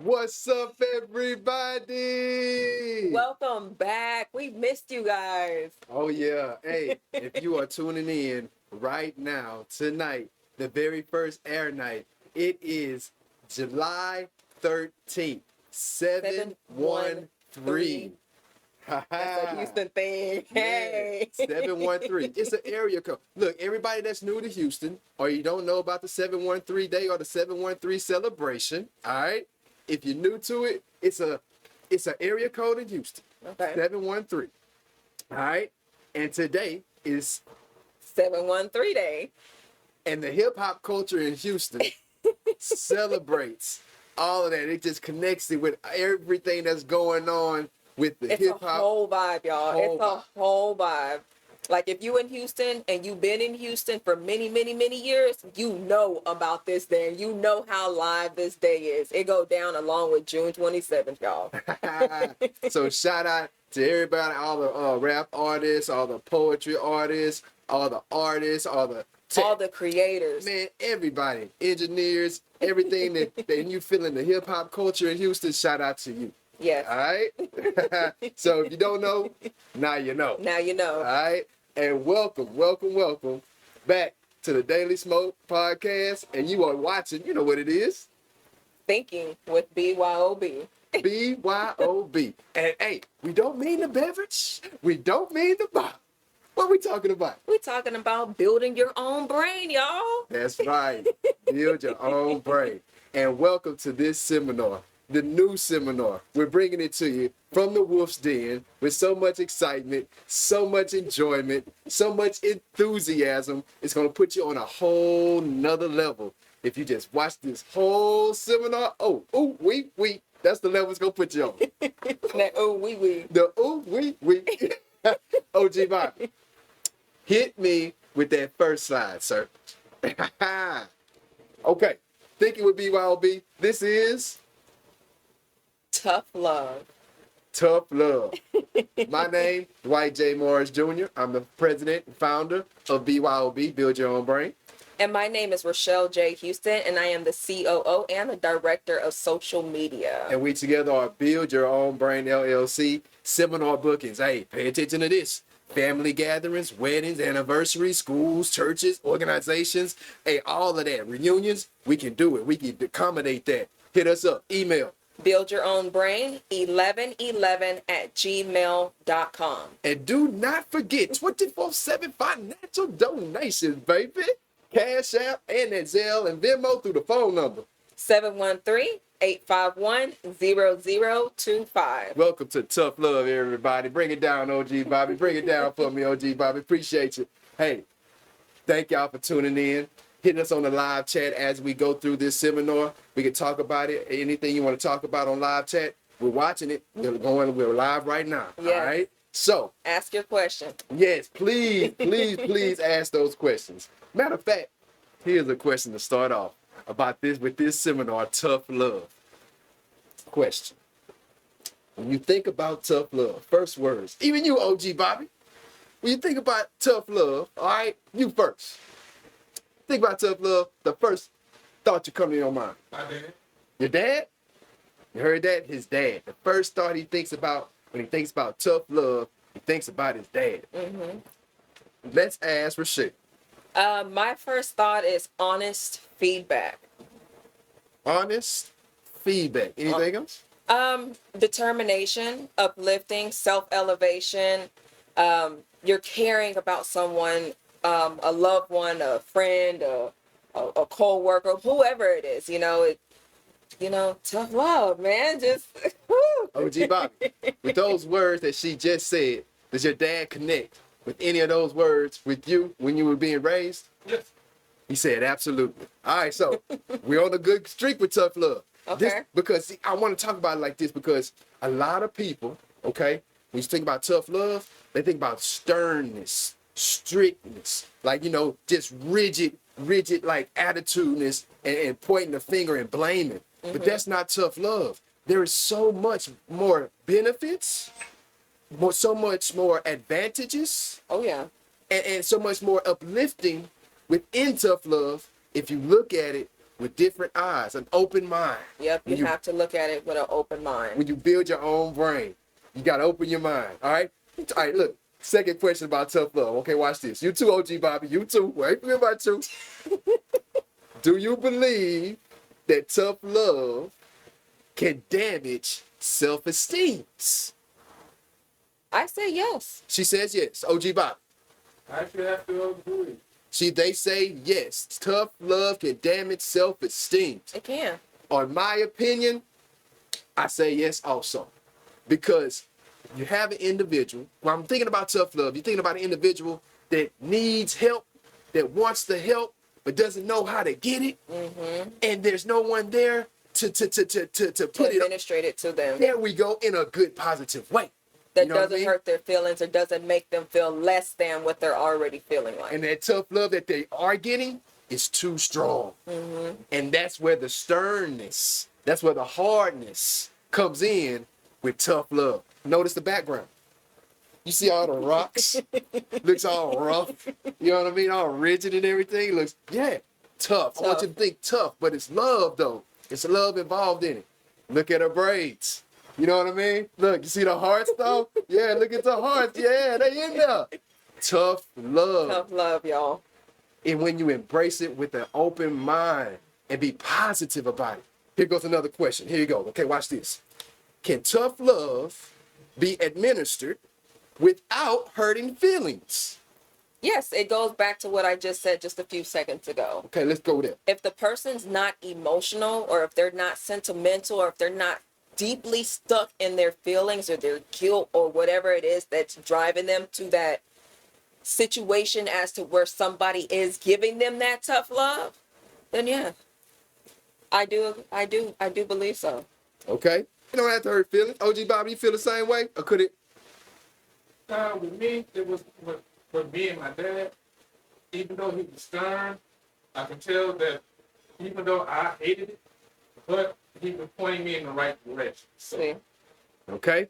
What's up, everybody? Welcome back. We missed you guys. Oh, yeah. Hey, if you are tuning in right now, tonight, the very first air night, it is July 13th, 713. That's a Houston thing. Hey. Yeah, 713. It's an area code. Look, everybody that's new to Houston, or you don't know about the 713 day or the 713 celebration, all right? If you're new to it, it's an area code in Houston. Okay. 713. All right? And today is 713 day. and the hip hop culture in Houston celebrates all of that. It just connects it with everything that's going on with the It's hip a hop. whole vibe, y'all. It's a whole vibe. Like if you in Houston and you've been in Houston for many, many, many years, you know about this day. You know how live this day is. It go down along with June 27th, y'all. So shout out to everybody, all the rap artists, all the poetry artists, all the artists, all the creators. Man, everybody, engineers, everything that you feel in the hip hop culture in Houston, shout out to you. Yes. All right? So if you don't know, now you know. Now you know. All right? And welcome back to the Daily Smoke podcast. And you are watching, you know what it is? Thinking with BYOB. B.Y.O.B. And hey, we don't mean the beverage. We don't mean the bottle. What are we talking about? We're talking about building your own brain, y'all. That's right. Build your own brain. And welcome to this seminar, the new seminar. We're bringing it to you from the Wolf's Den with so much excitement, so much enjoyment, so much enthusiasm. It's going to put you on a whole nother level. If you just watch this whole seminar, we. That's the level it's going to put you on. That we. The we. OG Bobby. Hit me with that first slide, sir. Okay. Thinking with BYOB. This is Tough love. Tough Love. My name, Dwight J. Morris Jr. I'm the president and founder of BYOB, Build Your Own Brain. And my name is Rochelle J. Houston, and I am the COO and the director of social media. And we together are Build Your Own Brain LLC seminar bookings. Hey, pay attention to this. Family gatherings, weddings, anniversaries, schools, churches, organizations, hey, all of that. Reunions, we can do it. We can accommodate that. Hit us up. Email. Build your own brain 1111@gmail.com. And do not forget 24/7 financial donations, baby. Cash App and that Zelle and Venmo through the phone number 713-851-0025. Welcome to Tough Love, everybody. Bring it down, OG Bobby. Bring it down for me, OG Bobby. Appreciate you. Hey, thank y'all for tuning in. Hitting us on the live chat as we go through this seminar. We can talk about it. Anything you want to talk about on live chat, we're watching it. We're live right now. Yes. All right? So, ask your question. yes, please ask those questions. Matter of fact, here's a question to start off about this with this seminar, Tough Love. Question. When you think about tough love, first words, even you, OG Bobby, when you think about tough love, all right, you first. Think about tough love, the first thought you come to your mind. My dad. Your dad? You heard that? His dad. The first thought he thinks about when he thinks about tough love, he thinks about his dad. Mm-hmm. Let's ask Rashay. My first thought is honest feedback. Honest feedback. Anything else? Determination, uplifting, self-elevation. You're caring about someone, a loved one, a friend, a co-worker, whoever it is. Tough love, man. Just OG Bobby, with those words that she just said, does your dad connect with any of those words with you when you were being raised? Yes. He said, absolutely. All right, so we're on a good streak with tough love. Okay. Because I want to talk about it like this because a lot of people, okay, when you think about tough love, they think about sternness, strictness, like, just rigid like attitudeness and pointing the finger and blaming. Mm-hmm. But that's not tough love. There is so much more benefits, so much more advantages. Oh, yeah. And so much more uplifting within tough love if you look at it with different eyes, an open mind. Yep, you have to look at it with an open mind. When you build your own brain, you got to open your mind. All right? All right, look. Second question about tough love. Okay, watch this. You too, OG Bobby. You too. Wait for me about you. Do you believe that tough love can damage self-esteem? I say yes. She says yes. OG Bobby. I should have to agree. They say yes. Tough love can damage self-esteem. It can. On my opinion, I say yes also. Because you have an individual, when I'm thinking about tough love, you're thinking about an individual that needs help, that wants the help, but doesn't know how to get it. Mm-hmm. And there's no one there to put it, administrate it to them. there we go, in a good, positive way. That You know what I doesn't mean? hurt their feelings or doesn't make them feel less than what they're already feeling like. And that tough love that they are getting is too strong. Mm-hmm. And that's where the sternness, that's where the hardness comes in with tough love. Notice the background. You see all the rocks? Looks all rough. You know what I mean? All rigid and everything. Looks, yeah, tough. I want you to think tough, but it's love though. It's love involved in it. Look at her braids. You know what I mean? Look, you see the hearts though? Yeah, look at the hearts. Yeah, they in there. Tough love. Tough love, y'all. And when you embrace it with an open mind and be positive about it. Here goes another question. Here you go. Okay, watch this. Can tough love be administered without hurting feelings? Yes, it goes back to what I just said just a few seconds ago. Okay, let's go there. If the person's not emotional, or if they're not sentimental, or if they're not deeply stuck in their feelings or their guilt or whatever it is that's driving them to that situation as to where somebody is giving them that tough love, then yeah, I do believe so. Okay. You don't have to hurt feelings. OG Bobby, you feel the same way? Or could it? With me, it was with me and my dad. Even though he was stern, I could tell that even though I hated it, but he was pointing me in the right direction. So, See, Okay.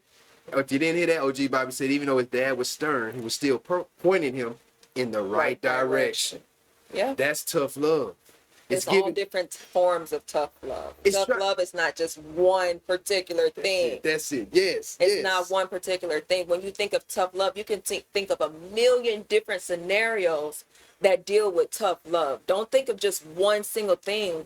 If you didn't hear that, OG Bobby said even though his dad was stern, he was still pointing him in the right direction. yeah, That's tough love. it's all different forms of tough love. Tough love is not just one particular thing. That's it. Yes. It's not one particular thing. When you think of tough love, you can think of a million different scenarios that deal with tough love. Don't think of just one single thing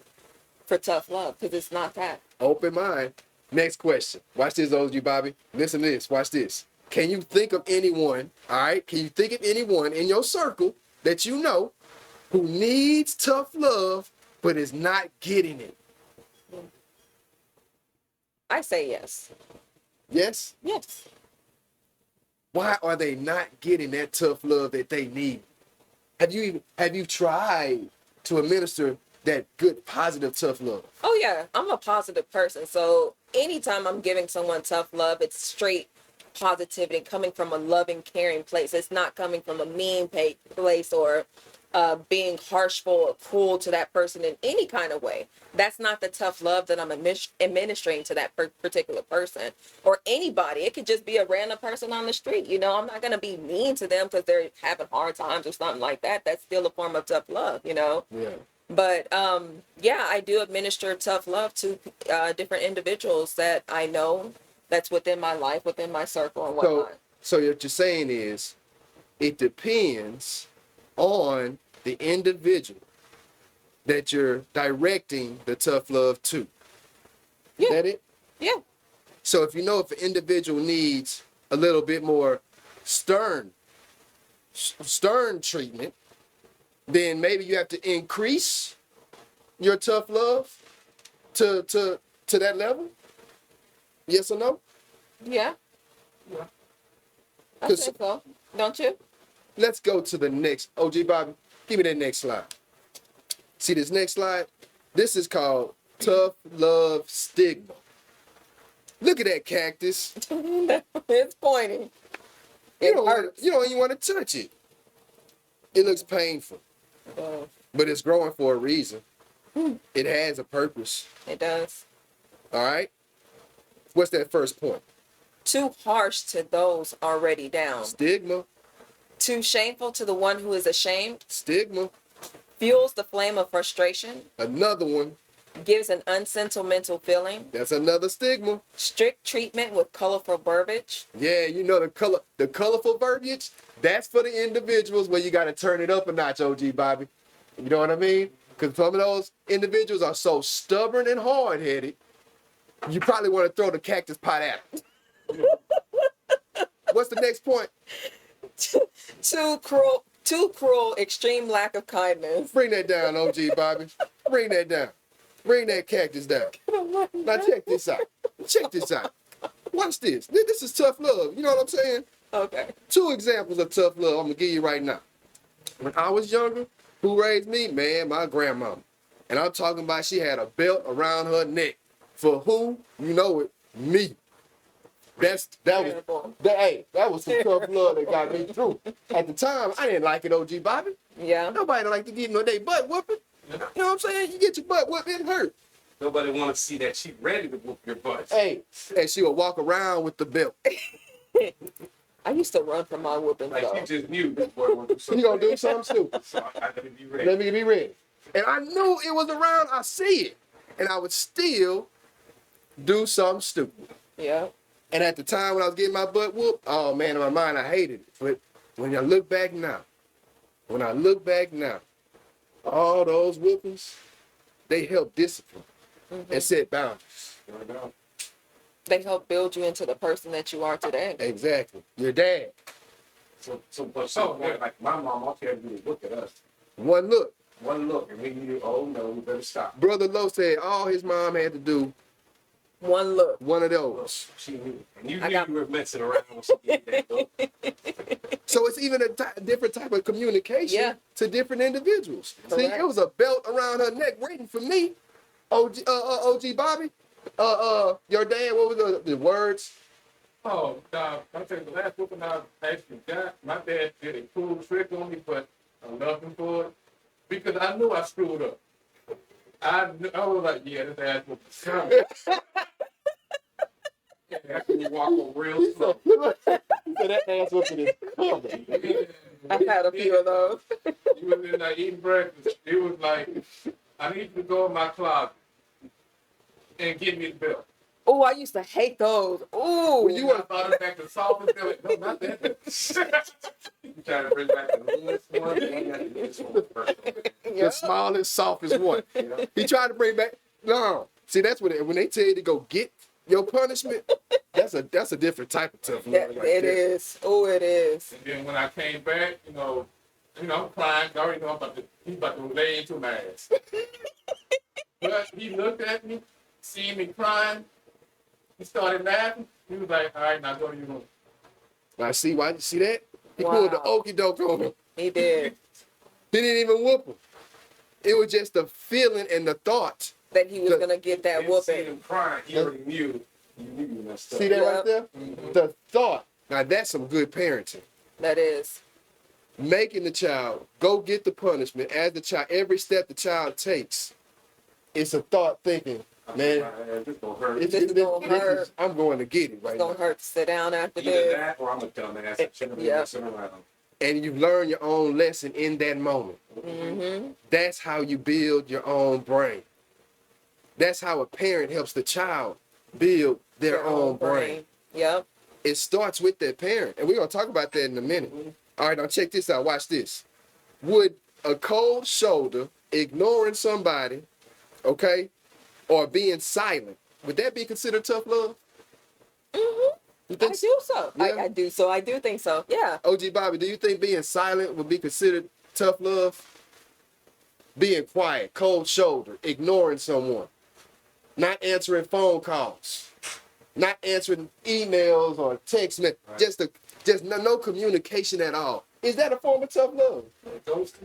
for tough love, because it's not that. Open mind. Next question. Watch this, OG Bobby. Listen to this. Watch this. Can you think of anyone, all right? Can you think of anyone in your circle that you know who needs tough love but is not getting it? I say yes. Yes? Yes. Why are they not getting that tough love that they need? Have you tried to administer that good, positive, tough love? Oh yeah, I'm a positive person. So anytime I'm giving someone tough love, it's straight positivity coming from a loving, caring place. It's not coming from a mean place or being harshful or cruel to that person in any kind of way. That's not the tough love that I'm administering to that particular person or anybody. It could just be a random person on the street. You know, I'm not going to be mean to them because they're having hard times or something like that. That's still a form of tough love, you know? Yeah. But yeah, I do administer tough love to different individuals that I know, that's within my life, within my circle and whatnot. So what you're saying is it depends on the individual that you're directing the tough love to. Yeah. Is that it? Yeah. So if you know if an individual needs a little bit more stern treatment, then maybe you have to increase your tough love to that level. Yes or no? Yeah. yeah. I think so. Don't you? Let's go to the next. OG Bobby, give me that next slide. See this next slide? This is called tough love stigma. Look at that cactus. It's pointing. You don't even want to touch it. It looks painful, but it's growing for a reason. It has a purpose. It does. All right? What's that first point? Too harsh to those already down. Stigma. Too shameful to the one who is ashamed. Stigma. fuels the flame of frustration, Another one. gives an unsentimental feeling, That's another stigma. strict treatment with colorful verbiage. Yeah, you know the colorful verbiage. That's for the individuals where you got to turn it up a notch, OG Bobby. You know what I mean? Because some of those individuals are so stubborn and hard-headed, you probably want to throw the cactus pot at them. What's the next point? Too cruel, extreme lack of kindness. Bring that down, OG Bobby. Bring that down. Bring that cactus down. Now check this out. Check this out. Watch this. This is tough love. You know what I'm saying? Okay. 2 examples of tough love I'm gonna give you right now. When I was younger, who raised me? Man, my grandmama. And I'm talking about she had a belt around her neck. For who? You know it, me. That was some tough love that got me through. At the time, I didn't like it, OG Bobby. Yeah. Nobody like to get no day butt whooping. You know what I'm saying? You get your butt whooped, it hurt. Nobody want to see that she ready to whoop your butt. Hey, and she would walk around with the belt. I used to run from my whooping. Like you just knew this boy want to do You something. gonna do something stupid. So I gotta be ready. Let me be ready. And I knew it was around, I see it. And I would still do something stupid. Yeah. And at the time when I was getting my butt whooped, oh man, in my mind I hated it. But when I look back now, all those whoopings, they help discipline and set boundaries. They help build you into the person that you are today. Exactly. Your dad. Like my mom, all she had to do was look at us. One look. One look, and we knew, oh no, we better stop. Brother Lowe said all his mom had to do, One look. one of those. She knew. And you I knew got- you were messing around when she did that, though. So it's even a different type of communication Yeah. to different individuals. See, Correct. it was a belt around her neck waiting for me. OG Bobby, your dad, what were the words? Oh, I tell you, the last whooping I actually got, my dad did a cool trick on me, but I love him for it because I knew I screwed up. I was like, yeah, this ass whooping's coming. Yeah, after you walk on real slow. So that ass whooping is coming. I've had a few of those. He was in there eating breakfast. It was like, I need you to go in my closet and get me the belt. Oh, I used to hate those. Ooh. When you I thought it back to softest belt. No, not that. You try to bring back the littlest one, and you got to do this one first. The smallest, softest one. He tried to bring back. No, see that's when they tell you to go get your punishment. That's a different type of tough love. That, right it there. is. Oh, it is. And then when I came back, I'm crying. I already know he's about to lay into my ass. But he looked at me, seeing me crying. He started laughing. He was like, all right, now go to your room. Now see why? You see that? He Wow. pulled the okie doke on him. He did. He didn't even whoop him. It was just the feeling and the thought. That he was The- going to get that Didn't see whooping. him crying. He already knew. You knew you messed up. See that Yeah. right there? The thought. Now that's some good parenting. That is. Making the child go get the punishment as the child. Every step the child takes, it's a thought thinking, man. This gonna hurt. This gonna hurt. I'm going to get it right It's going now. to hurt to sit down after Either this. that or I'm a dumbass. I shouldn't be Yeah. messing around. And you learn your own lesson in that moment. Mm-hmm. That's how you build your own brain. That's how a parent helps the child build their own brain. Yep. It starts with that parent. And we're going to talk about that in a minute. All right, now check this out. Watch this. Would a cold shoulder, ignoring somebody, okay, or being silent, would that be considered tough love? Mm-hmm. You I think do so. Yeah. I do so. I do think so. Yeah. OG Bobby, do you think being silent would be considered tough love? Being quiet, cold shoulder, ignoring someone, not answering phone calls, not answering emails or text messages, Right. just no communication at all. Is that a form of tough love?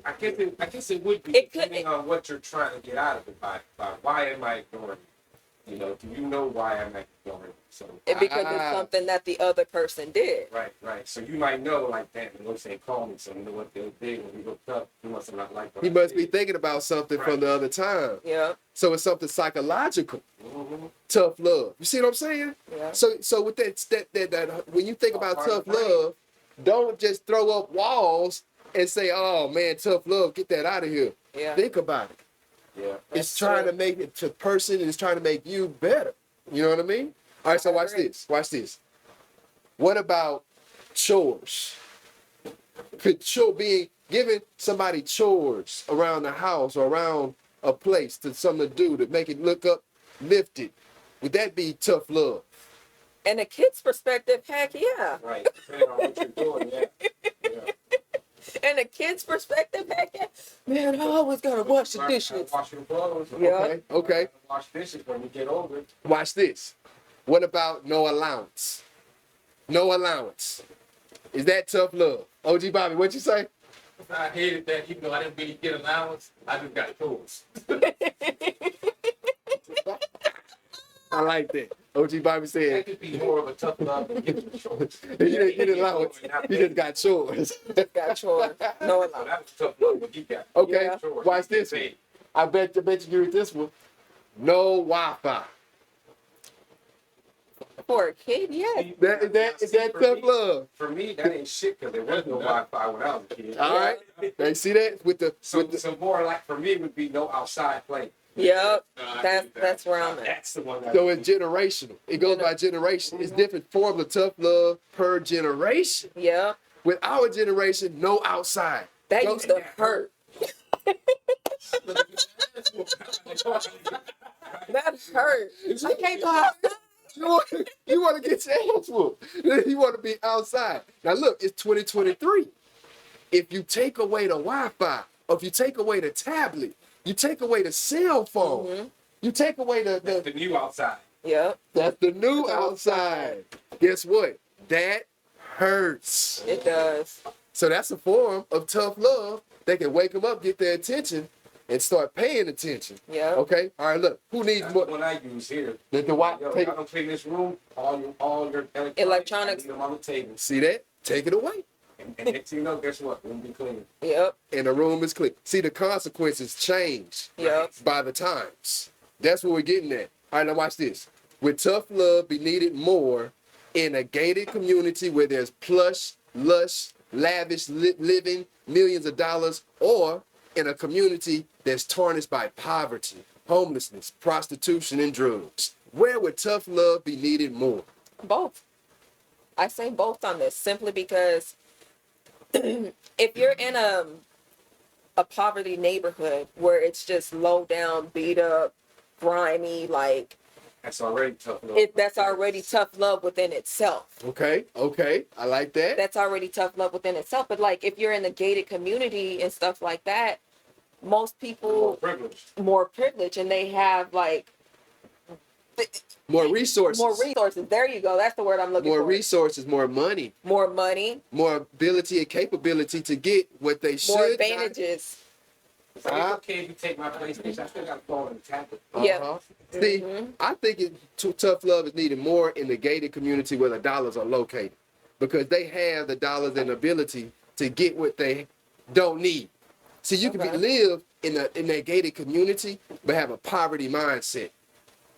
I guess it would be It could- depending on what you're trying to get out of it. By why am I ignoring you? You know, do you know why I'm ignoring you? So Because it's something that the other person did. right. So you might know, like, damn, the Lord said call me. So you know what they did when we hooked up. He must have not liked what He I must be did. thinking about something from Right. the other time. Yeah. So it's something psychological, Mhm. tough love. You see what I'm saying? Yeah. So with that when you think about Part of tough the brain. love, don't just throw up walls and say, "Oh man, tough love, get that out of here." Yeah. Think about it. Yeah. It's That's trying true. to make it to person and it's trying to make you better. You know what I mean? All right, so I watch agree. this. Watch this. What about chores? Could chore being giving somebody chores around the house or around a place to something to do to make it look uplifted? Would that be tough love? And a kid's perspective, heck yeah. Right. Depending on what you're doing, yeah. Yeah. And a kid's perspective, heck yeah. Man, I always gotta wash the dishes. Wash your clothes. Yeah. Okay, okay. Wash dishes when you get older. Watch this. What about no allowance? No allowance. Is that tough love? OG Bobby, what'd you say? I hated that, even though I didn't really get allowance, I just got chores. I like that. OG Bobby That said could be more of a tough love than getting chores. you didn't allowance. You just got chores. Got chores. No So allowance. that was tough love when he got Okay, Yeah. chores. watch this one. I bet you agree with this one. No Wi-Fi. For a kid, yes. Is that tough love? For me, that ain't shit because there was no Wi-Fi when I was a kid. All right. They see that with the So more like for me would be no outside play. Yep. I That's hate that. that's where I'm at. That's the one. That so it's generational. It goes by generation. It's different forms of tough love per generation. Yep. With our generation, no outside. That Go- used to hurt. That hurt. I can't go outside. You want to get your ass whooped. You want to be outside. Now look, it's 2023. If you take away the Wi-Fi, or if you take away the tablet, you take away the cell phone, Mhm. you take away the the new outside. Yep. that's the new outside. Guess what? That hurts. It does. So that's a form of tough love. They can wake them up, get their attention, and start paying attention. Yep. Okay? All right, look. Who needs That's more? the one I use here. The Wi- Yo, take, y'all don't clean this room. All your Electronics. leave them on the table. see that? Take it away. And next thing you know, guess what? Room be clean. Yep. And the room is clean. See, the consequences change Yep. by the times. That's what we're getting at. All right, now watch this. Would tough love be needed more in a gated community where there's plush, lush, lavish living, millions of dollars, or in a community that's tarnished by poverty, homelessness, prostitution, and drugs? Where would tough love be needed more? Both. I say both on this simply because if you're in a poverty neighborhood where it's just low down, beat up, grimy, like That's already tough love. that's already tough love within itself. Okay, I like that. That's already tough love within itself. But like if you're in a gated community and stuff like that, most More people privileged. more privilege and they have like More resources. more resources. There you go. That's the word I'm looking More for. resources, more money, More money, more ability and capability to get what they should. more not- advantages. It's okay if you take my PlayStation. I still got a phone and tablet. Yeah. Uh-huh. See, Mhm. I think tough love is needed more in the gated community where the dollars are located, because they have the dollars and ability to get what they don't need. See, you can Okay. live in that gated community but have a poverty mindset.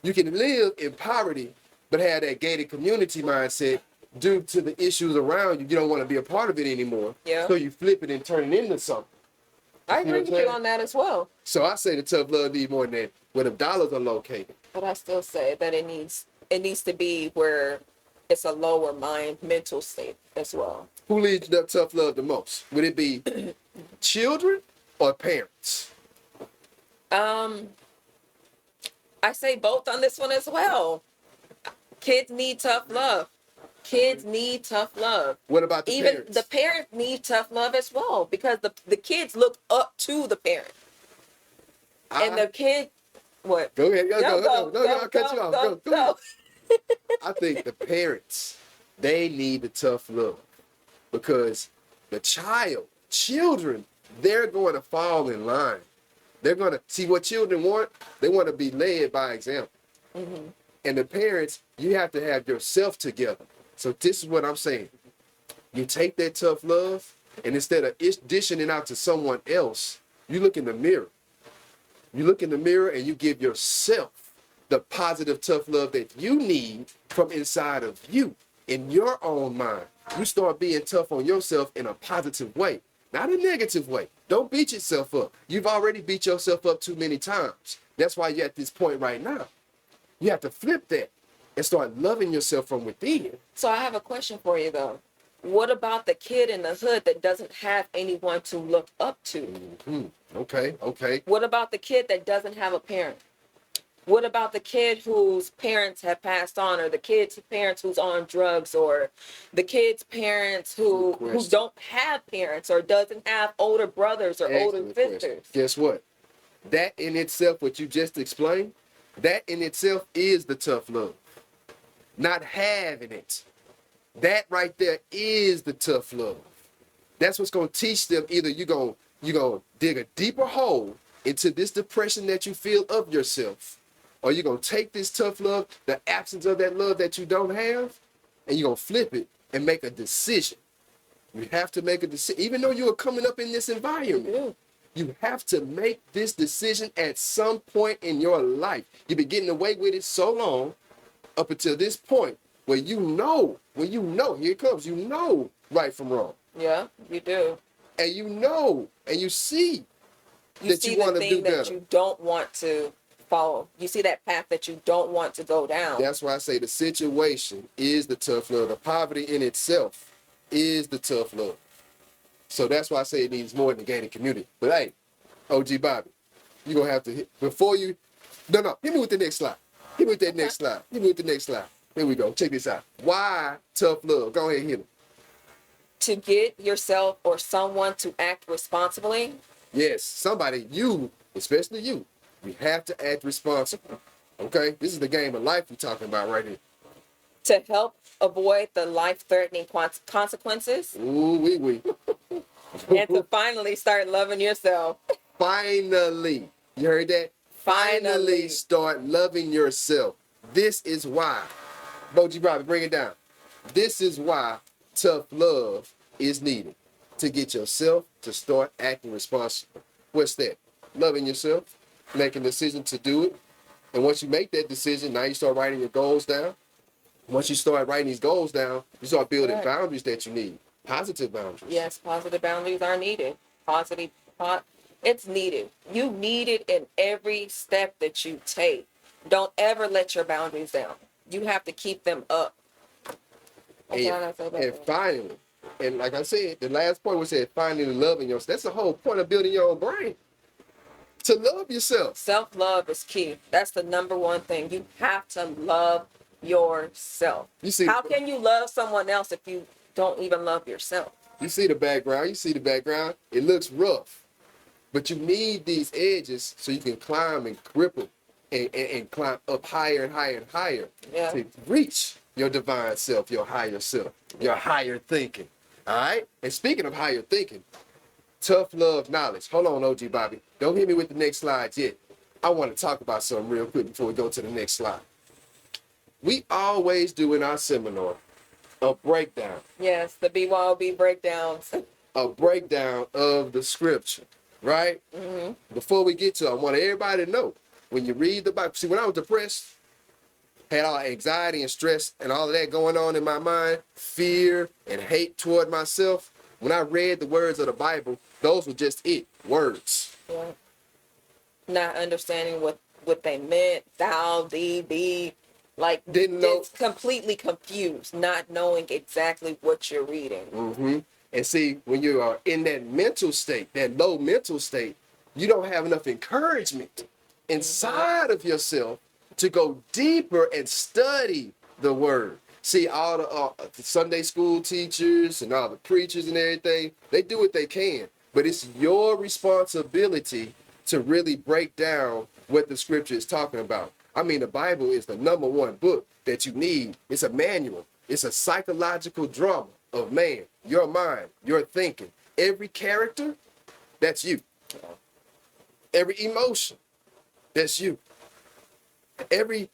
You can live in poverty but have that gated community mindset due to the issues around you. You don't want to be a part of it anymore. Yeah. So you flip it and turn it into something. I You know agree what with I'm you saying? on that as well. So I say the tough love need more than that, where the dollars are located. But I still say that it needs to be where it's a lower mental state as well. Who leads up tough love the most? Would it be children or parents? I say both on this one as well. Kids need tough love. Kids need tough love. What about the Even parents? the parents need tough love as well because the kids look up to the parent. And the kid, what? Go ahead. Go. No, I'll cut you off. Go. go. I think the parents, they need the tough love, because the children, they're going to fall in line. They're going to see what children want. They want to be led by example. Mm-hmm. And the parents, you have to have yourself together. So this is what I'm saying. You take that tough love, and instead of dishing it out to someone else, you look in the mirror. You look in the mirror and you give yourself the positive tough love that you need from inside of you, in your own mind. You start being tough on yourself in a positive way. not a negative way. Don't beat yourself up. You've already beat yourself up too many times. That's why you're at this point right now. You have to flip that and start loving yourself from within. So I have a question for you though. What about the kid in the hood that doesn't have anyone to look up to? Mm-hmm. Okay. What about the kid that doesn't have a parent? What about the kid whose parents have passed on, or the kid's parents who's on drugs, or the kid's parents who don't have parents, or doesn't have older brothers or older sisters? Guess what? That in itself, what you just explained, that in itself is the tough love. Not having it. That right there is the tough love. That's what's going to teach them. Either you're going to dig a deeper hole into this depression that you feel of yourself, or you're going to take this tough love, the absence of that love that you don't have, and you're going to flip it and make a decision. You have to make a decision. Even though you are coming up in this environment, you have to make this decision at some point in your life. You've been getting away with it so long, up until this point, where when you know, here it comes, you know right from wrong. Yeah, you do. And you know, and you see that you want to do better. That you don't want to follow. You see that path that you don't want to go down. That's why I say the situation is the tough love. The poverty in itself is the tough love. So that's why I say it needs more in the gated community. But hey, OG Bobby, you're going to have to hit, before you, no, hit me with the next slide. Hit me with that next slide. Hit me with the next slide. Here we go. Check this out. Why tough love? Go ahead and hit it. To get yourself or someone to act responsibly. Yes, somebody, you, especially you have to act responsible. Okay? This is the game of life we're talking about right here. To help avoid the life-threatening consequences. Ooh, wee. And to finally start loving yourself. Finally. You heard that? Finally start loving yourself. This is why. Boji Bobby, bring it down. This is why tough love is needed. To get yourself to start acting responsible. What's that? Loving yourself, making a decision to do it. And once you make that decision, now you start writing your goals down. Once you start writing these goals down, you start building boundaries that you need. Positive boundaries. Yes, positive boundaries are needed. It's needed. You need it in every step that you take. Don't ever let your boundaries down. You have to keep them up. And finally, and like I said, the last point was said, finally loving yourself. That's the whole point of building your own brain. To love yourself. Self-love is key. That's the number one thing. You have to love yourself. How can you love someone else if you don't even love yourself? You see the background. It looks rough. But you need these edges so you can climb and grip them and climb up higher and higher and higher to reach your divine self, your higher self, your higher thinking. All right? And speaking of higher thinking, tough love knowledge. Hold on, OG Bobby. Don't hit me with the next slide yet. I want to talk about something real quick before we go to the next slide. We always do in our seminar a breakdown. Yes, the BYOB breakdowns. A breakdown of the scripture, right? Mm-hmm. Before we get to it, I want everybody to know, when you read the Bible, see, when I was depressed, had all anxiety and stress and all of that going on in my mind, fear and hate toward myself, when I read the words of the Bible, those were just it, words. Yeah. Not understanding what they meant, thou, thee, thee. Like, didn't know. It's completely confused, not knowing exactly what you're reading. Mm-hmm. And see, when you are in that mental state, that low mental state, you don't have enough encouragement inside of yourself to go deeper and study the word. See, all the Sunday school teachers and all the preachers and everything, they do what they can. But it's your responsibility to really break down what the scripture is talking about. I mean, the Bible is the number one book that you need. It's a manual. It's a psychological drama of man, your mind, your thinking. Every character, that's you. Every emotion, that's you. Every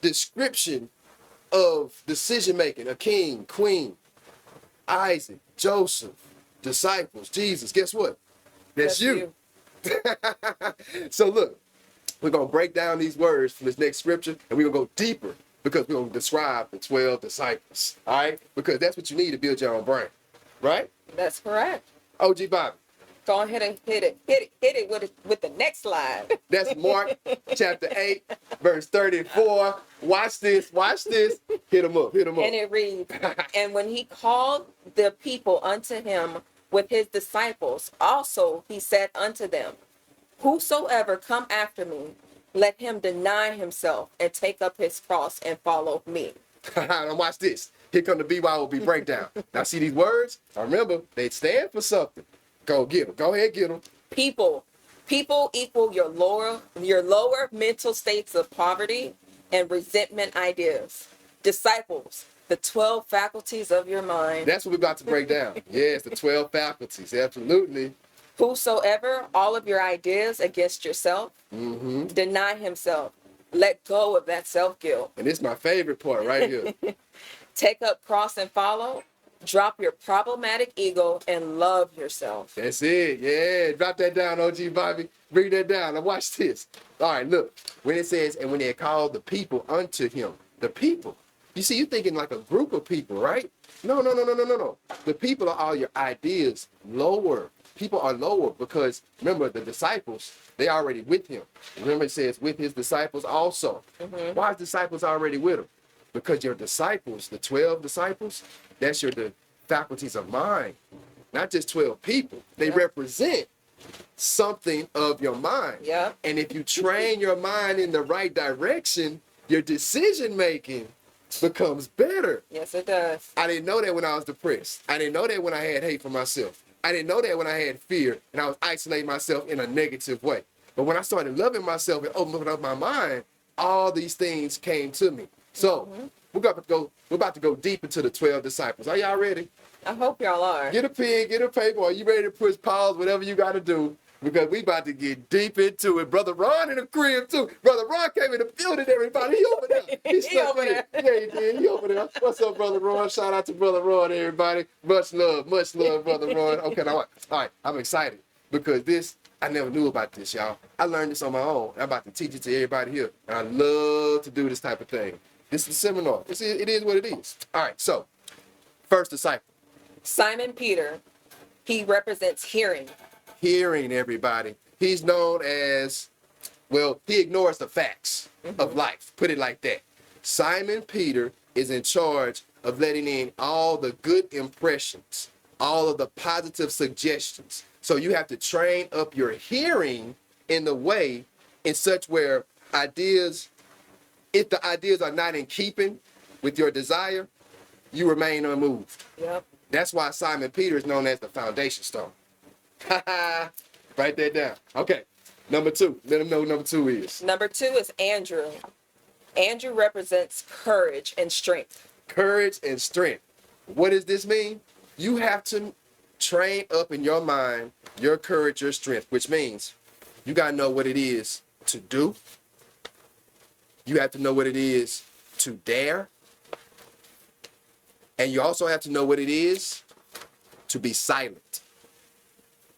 description of decision making, a king, queen, Isaac, Joseph, disciples, Jesus, guess what? That's you. So look, we're going to break down these words from this next scripture, and we're going to go deeper because we're going to describe the 12 disciples, all right? Because that's what you need to build your own brain. right? That's correct. OG Bobby. Go ahead and hit it with the next slide. That's Mark chapter 8, verse 34. Watch this. Hit him up. And it reads, and when he called the people unto him with his disciples, also he said unto them, whosoever come after me, let him deny himself and take up his cross and follow me. Now watch this. Here come the BYOB breakdown. Now see these words? Now remember, they stand for something. Go get them. Go ahead, get them. People equal your lower mental states of poverty and resentment ideas. Disciples, the 12 faculties of your mind. That's what we're about to break down. Yes, the 12 faculties. Absolutely. Whosoever, all of your ideas against yourself, deny himself. Let go of that self-guilt. And this is my favorite part right here. Take up cross and follow. Drop your problematic ego and love yourself. That's it. Yeah. Drop that down, OG Bobby. Bring that down. Now watch this. All right, look. When it says, and when they called the people unto him, the people. You see, you're thinking like a group of people, right? No. The people are all your ideas lower. People are lower because, remember, the disciples, they already with him. Remember, it says, with his disciples also. Why is disciples already with him? Because your disciples, the 12 disciples, that's the faculties of mind. Not just 12 people. They represent something of your mind. Yeah. And if you train your mind in the right direction, your decision making becomes better. Yes, it does. I didn't know that when I was depressed. I didn't know that when I had hate for myself. I didn't know that when I had fear and I was isolating myself in a negative way. But when I started loving myself and opening up my mind, all these things came to me. So we're about to go deep into the 12 disciples. Are y'all ready? I hope y'all are. Get a pen, get a paper. Are you ready to push pause, whatever you got to do? Because we about to get deep into it. Brother Ron in the crib, too. Brother Ron came in the building, everybody. He over there. He over there. Yeah, he did. He over there. What's up, Brother Ron? Shout out to Brother Ron, everybody. Much love, Brother Ron. Okay, now, all right, I'm excited because this, I never knew about this, y'all. I learned this on my own. I'm about to teach it to everybody here. And I love to do this type of thing. This is a seminar. It is what it is. All right, so, first disciple. Simon Peter, he represents hearing. Hearing, everybody. He's known as, well, he ignores the facts of life. Put it like that. Simon Peter is in charge of letting in all the good impressions, all of the positive suggestions. So you have to train up your hearing in the way in such where ideas, if the ideas are not in keeping with your desire, you remain unmoved. Yep. That's why Simon Peter is known as the foundation stone. Write that down. Okay. Number 2. Let them know what number 2 is. Number 2 is Andrew. Andrew represents courage and strength. Courage and strength. What does this mean? You have to train up in your mind your courage, your strength, which means you got to know what it is to do. You have to know what it is to dare. And you also have to know what it is to be silent.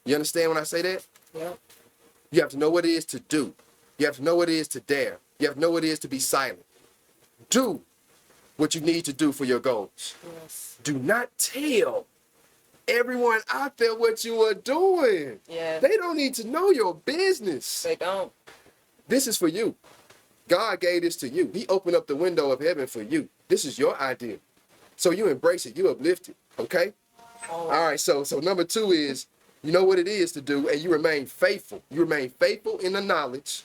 You understand when I say that? Yeah. You have to know what it is to do. You have to know what it is to dare. You have to know what it is to be silent. Do what you need to do for your goals. Yes. Do not tell everyone out there what you are doing. Yeah. They don't need to know your business. They don't. This is for you. God gave this to you. He opened up the window of heaven for you. This is your idea. So you embrace it. You uplift it. Okay? Oh. All right. So number 2 is, you know what it is to do, and you remain faithful. You remain faithful in the knowledge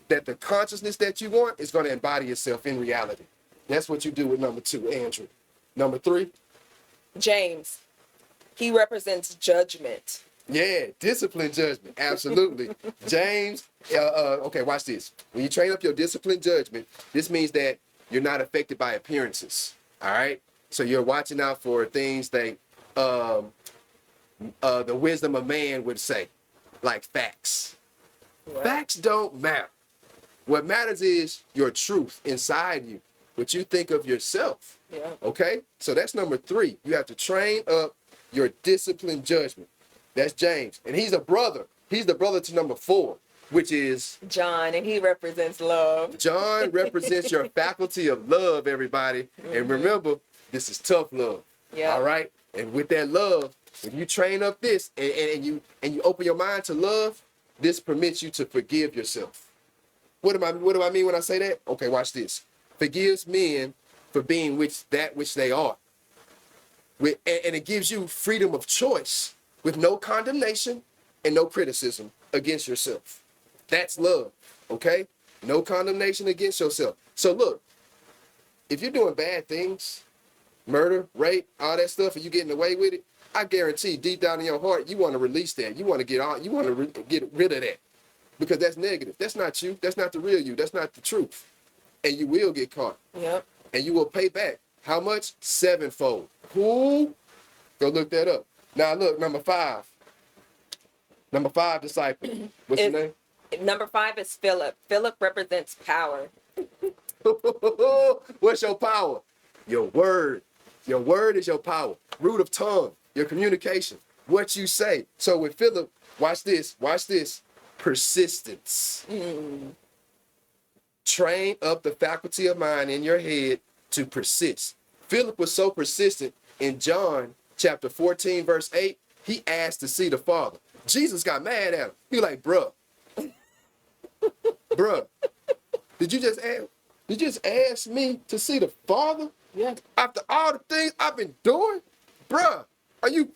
that the consciousness that you want is going to embody itself in reality. That's what you do with number 2, Andrew. Number 3. James. He represents judgment. Yeah, discipline judgment. Absolutely. James, okay, watch this. When you train up your discipline judgment, this means that you're not affected by appearances. All right? So you're watching out for things that the wisdom of man would say, like facts. Yeah. Facts don't matter. What matters is your truth inside you, what you think of yourself. Yeah. Okay? So that's number 3. You have to train up your discipline judgment. That's James. And he's a brother. He's the brother to number 4, which is John, and he represents love. John represents your faculty of love, everybody. And remember, this is tough love. Yeah. All right? And with that love, When you train up this and you open your mind to love, this permits you to forgive yourself. What do I mean when I say that? Okay, watch this. Forgives men for being that which they are. And it gives you freedom of choice with no condemnation and no criticism against yourself. That's love, okay? No condemnation against yourself. So look, if you're doing bad things, murder, rape, all that stuff, and you're getting away with it, I guarantee deep down in your heart, you want to release that. You want to get rid of that because that's negative. That's not you. That's not the real you. That's not the truth. And you will get caught. Yep. And you will pay back. How much? 7-fold. Who? Go look that up. Now look, number 5. Number 5 disciple. What's his name? Number 5 is Philip. Philip represents power. What's your power? Your word. Your word is your power. Root of tongue. Your communication. What you say. So with Philip, watch this. Watch this. Persistence. Train up the faculty of mind in your head to persist. Philip was so persistent in John chapter 14, verse 8, he asked to see the Father. Jesus got mad at him. He was like, bruh, did you just ask me to see the Father? Yeah. After all the things I've been doing? Bruh, are you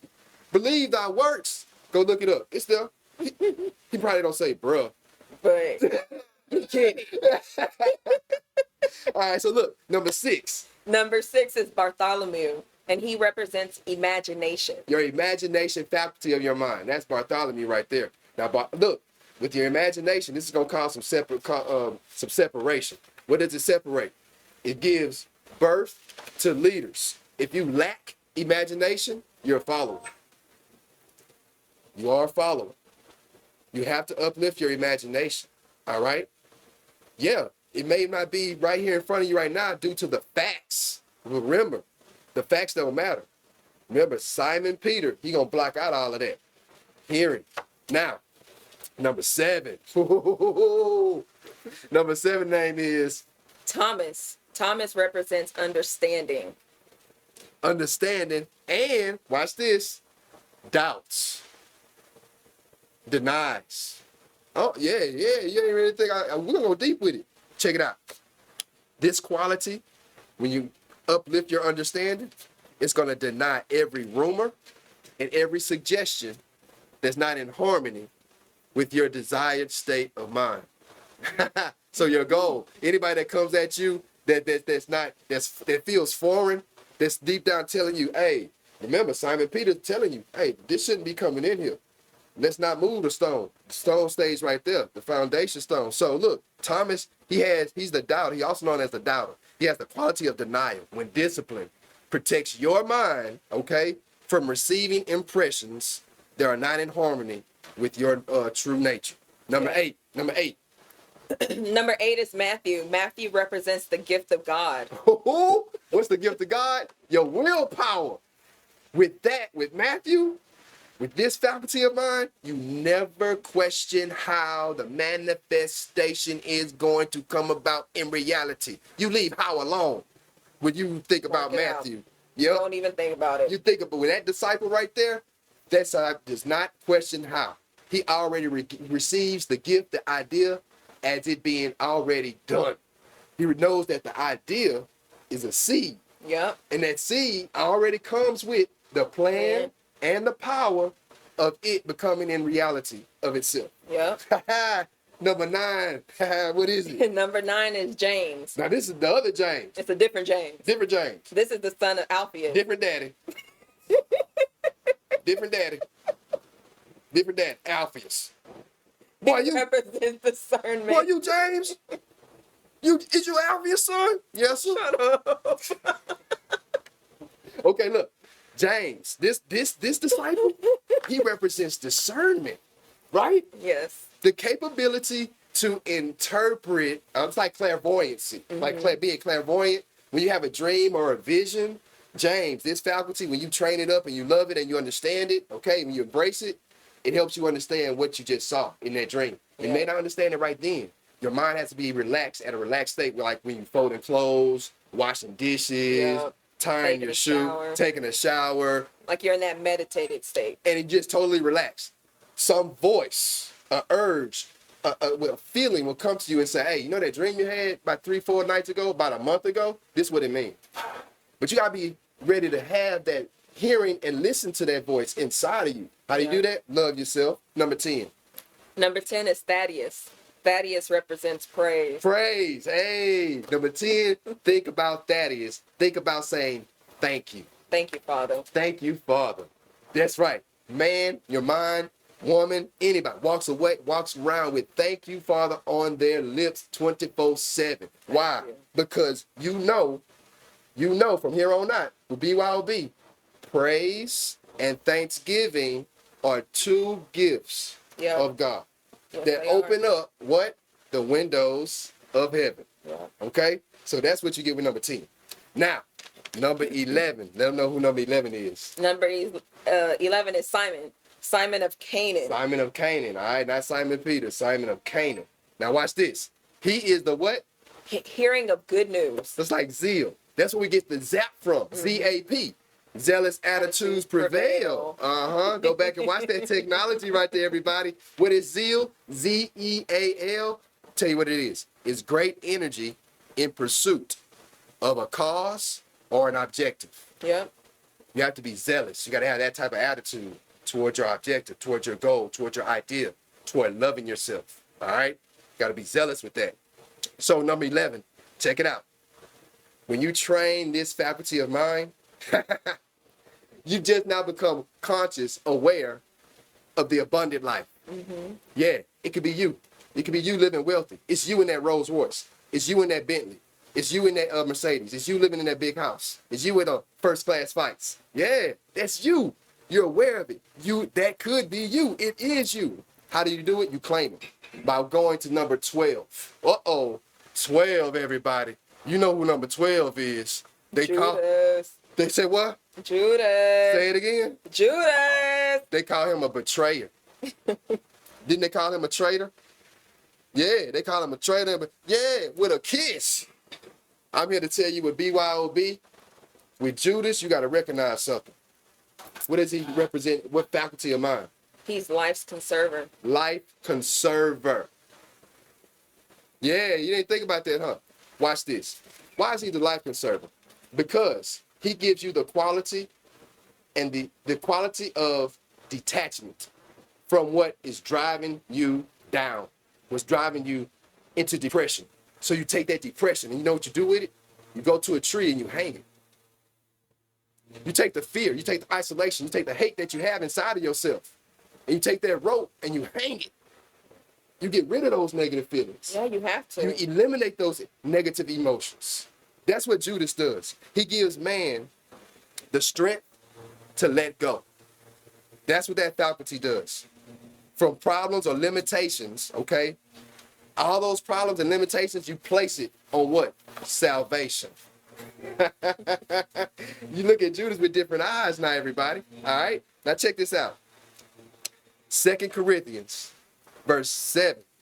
believe thy works? Go look it up. It's there. He probably don't say bruh. But you kidding. All right, so look, number 6. Number 6 is Bartholomew, and he represents imagination. Your imagination faculty of your mind. That's Bartholomew right there. Now, look, with your imagination, this is going to cause some separation. What does it separate? It gives birth to leaders. If you lack imagination, you're a follower. You are a follower. You have to uplift your imagination. All right? Yeah, it may not be right here in front of you right now due to the facts. Remember, the facts don't matter. Remember, Simon Peter, he going to block out all of that. Hearing. Now, number 7. Number 7 name is? Thomas. Thomas represents understanding. Understanding and, watch this, doubts. Denies. Oh, yeah. You ain't really think we're going to go deep with it. Check it out. This quality, when you uplift your understanding, it's going to deny every rumor and every suggestion that's not in harmony with your desired state of mind. So your goal, anybody that comes at you that feels foreign, that's deep down telling you, hey, remember Simon Peter telling you, hey, this shouldn't be coming in here. Let's not move the stone. The stone stays right there, the foundation stone. So look, Thomas, he's the doubter. He also known as the doubter. He has the quality of denial when discipline protects your mind, okay, from receiving impressions that are not in harmony with your true nature. Number 8. Number 8 is Matthew. Matthew represents the gift of God. What's the gift of God? Your willpower. With Matthew, with this faculty of mine, you never question how the manifestation is going to come about in reality. You leave how alone when you think about Matthew. Yep. Don't even think about it. You think about with that disciple right there, that side does not question how. He already receives the gift, the idea, as it being already done. He knows that the idea is a seed. Yep. And that seed already comes with the plan and the power of it becoming in reality of itself. Yep. Number 9. What is it? Number 9 is James. Now this is the other James. It's a different James. Different James. This is the son of Alphaeus. Different daddy. Different daddy. Different daddy. Alphaeus. Boy, you represents discernment. Boy, you James? Is you Alphaeus' son? Yes, sir. Shut up. Okay, look. James, this disciple, he represents discernment, right? Yes. The capability to interpret, it's like clairvoyancy, like being clairvoyant. When you have a dream or a vision, James, this faculty, when you train it up and you love it and you understand it, okay, when you embrace it, it helps you understand what you just saw in that dream. You may not understand it right then. Your mind has to be relaxed at a relaxed state, like when you folding clothes, washing dishes, tying your shoe, taking a shower, Like you're in that meditated state. and it just totally relaxed. Some voice, a urge, a feeling will come to you and say, hey, you know that dream you had about 3-4 nights ago, about a month ago? This is what it means. But you gotta be ready to have that hearing and listen to that voice inside of you. How do you do that? Love yourself. Number 10. Number 10 is Thaddeus. Thaddeus represents praise. Praise. Hey. Number 10, think about Thaddeus. Think about saying, thank you. Thank you, Father. Thank you, Father. That's right. Man, your mind, woman, anybody walks around with thank you, Father, on their lips 24/7. Why? you. Because you know from here on out, with BYOB, praise and thanksgiving are two gifts Yeah. of God Yes, that they are. open up what? The windows of heaven. Yeah. Okay? So that's what you get with number 10. Now, number 11. Let them know who number 11 is. Number 11 is Simon. Simon of Canaan. Simon of Canaan. All right, not Simon Peter. Simon of Canaan. Now watch this. He is the what? Hearing of good news. That's like zeal. That's where we get the zap from. Z-A-P. Zealous attitudes prevail. Go back and watch that technology right there, everybody. What is zeal? Z-E-A-L. Tell you what it is. It's great energy in pursuit of a cause or an objective. Yep. You have to be zealous. You got to have that type of attitude towards your objective, towards your goal, towards your idea, toward loving yourself. All right? Got to be zealous with that. So number 11, check it out. When you train this faculty of mind, you just now become conscious, aware of the abundant life. Mm-hmm. Yeah, it could be you. It could be you living wealthy. It's you in that Rolls Royce. It's you in that Bentley. It's you in that Mercedes. It's you living in that big house. It's you in a first class flights. Yeah, that's you. You're aware of it. That could be you. It is you. How do you do it? You claim it by going to number 12. 12, everybody. You know who number 12 is. Judas. They say what? Judas. Say it again. Judas. They call him a betrayer. Didn't they call him a traitor? Yeah, they call him a traitor. But yeah, with a kiss. I'm here to tell you with BYOB, with Judas, you got to recognize something. What does he represent? What faculty of mind? He's life's conserver. Life conserver. Yeah, you didn't think about that, huh? Watch this. Why is he the life conserver? Because he gives you the quality and the quality of detachment from what is driving you down, what's driving you into depression. So you take that depression and you know what you do with it? You go to a tree and you hang it. You take the fear, you take the isolation, you take the hate that you have inside of yourself, and you take that rope and you hang it. You get rid of those negative feelings. Yeah, you have to. You eliminate those negative emotions. That's what Judas does. He gives man the strength to let go. That's what that faculty does. From problems or limitations, okay? All those problems and limitations, you place it on what? Salvation. You look at Judas with different eyes now, everybody. All right? Now check this out. 2 Corinthians,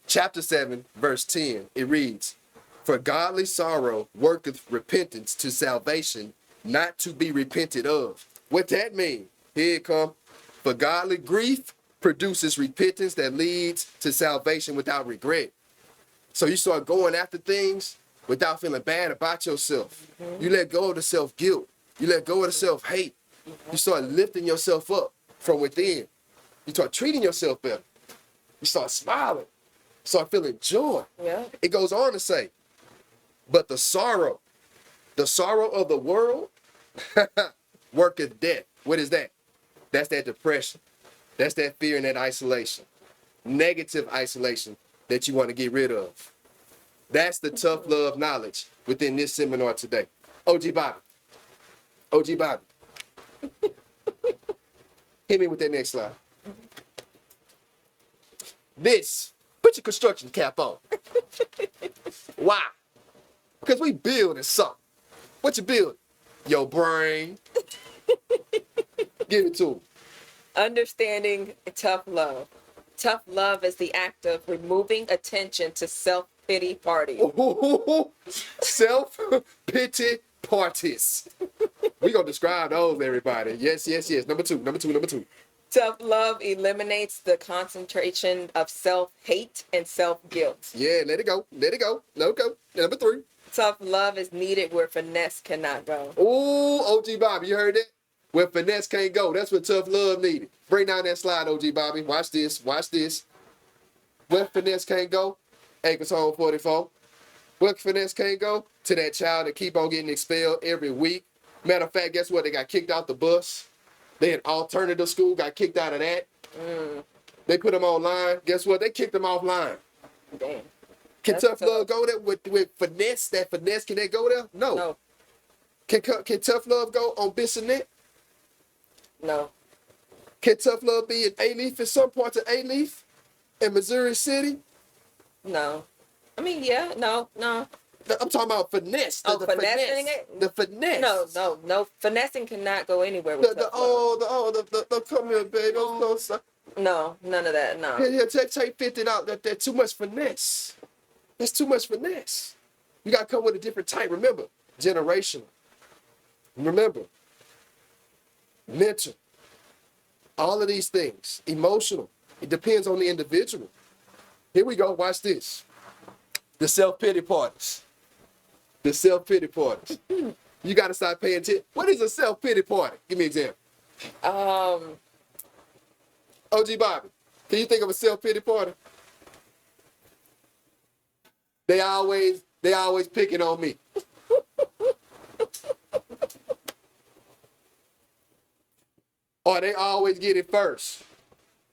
chapter 7, verse 10. It reads, "For godly sorrow worketh repentance to salvation, not to be repented of." What that mean? Here it come. For godly grief produces repentance that leads to salvation without regret. So you start going after things without feeling bad about yourself. Mm-hmm. You let go of the self-guilt. You let go of the self-hate. Mm-hmm. You start lifting yourself up from within. You start treating yourself better. You start smiling. You start feeling joy. Yeah. It goes on to say, but the sorrow of the world worketh death. What is that? That's that depression. That's that fear and that isolation. Negative isolation that you want to get rid of. That's the tough love knowledge within this seminar today. OG Bobby. Hit me with that next slide. This, put your construction cap on. Why? Because we building something. What you building? Your brain. Give it to them. Understanding tough love. Tough love is the act of removing attention to self-pity party. Self-pity parties. We gonna describe those, everybody. Yes, yes, yes. Number two. Tough love eliminates the concentration of self-hate and self-guilt. Yeah, let it go. Number three. Tough love is needed where finesse cannot go. Ooh, OG Bobby, you heard that? Where finesse can't go. That's what tough love needed. Bring down that slide, OG Bobby. Watch this. Where finesse can't go, Acres Home 44. Where finesse can't go, to that child that keep on getting expelled every week. Matter of fact, guess what? They got kicked out the bus. They in alternative school, got kicked out of that. They put them online. Guess what? They kicked them offline. Damn. Can That's tough love go there with finesse? That finesse, can they go there? No. Can tough love go on Bissonnette? No. Can tough love be in A-Leaf, in some parts of A-Leaf, in Missouri City? No. I mean, yeah, no. I'm talking about finesse. The finessing finesse. it? The finesse. No. Finessing cannot go anywhere with tough love. The come here, baby. No, none of that, no. Yeah, take 50 out. That's too much finesse. That's too much finesse. You got to come with a different type. Remember, generational. Remember, mental. All of these things. Emotional. It depends on the individual. Here we go. Watch this. The self-pity parties. You got to start paying attention. What is a self-pity party? Give me an example. OG Bobby, can you think of a self-pity party? They always picking on me. Or they always get it first.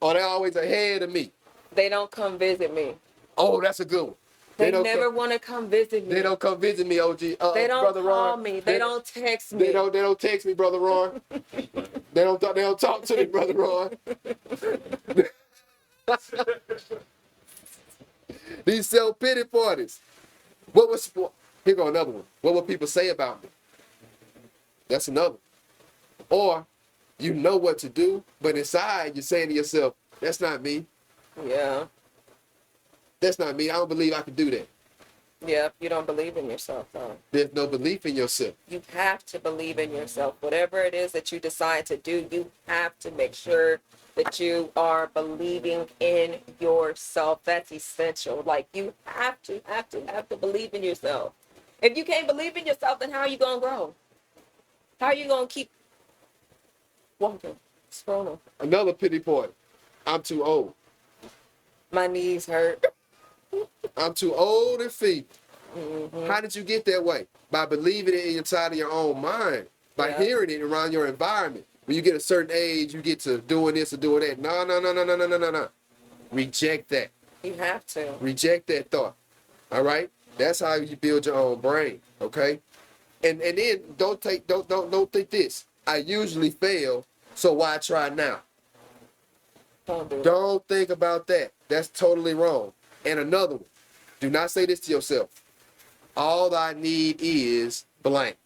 Or they always ahead of me. They don't come visit me. Oh, that's a good one. They never want to come visit me. They don't come visit me, OG. They don't Brother call Ron. me. They don't text me. They don't text me, Brother Ron. They don't talk to me, Brother Ron. These self-pity parties. Here go another one. What will people say about me? That's another one. Or you know what to do, but inside you're saying to yourself, that's not me. Yeah. That's not me. I don't believe I can do that. Yeah, you don't believe in yourself, though. There's no belief in yourself. You have to believe in yourself. Whatever it is that you decide to do, you have to make sure that you are believing in yourself. That's essential. Like, you have to believe in yourself. If you can't believe in yourself, then how are you going to grow? How are you going to keep walking, scrolling? Another pity party. I'm too old. My knees hurt. I'm too old and feeble. How did you get that way? By believing it inside of your own mind. By hearing it around your environment. When you get a certain age, you get to doing this or doing that. No. Reject that. You have to. Reject that thought. All right? That's how you build your own brain. Okay? And then don't think this. I usually fail, so why try now? Don't think about that. That's totally wrong. And another one. Do not say this to yourself. All I need is blank.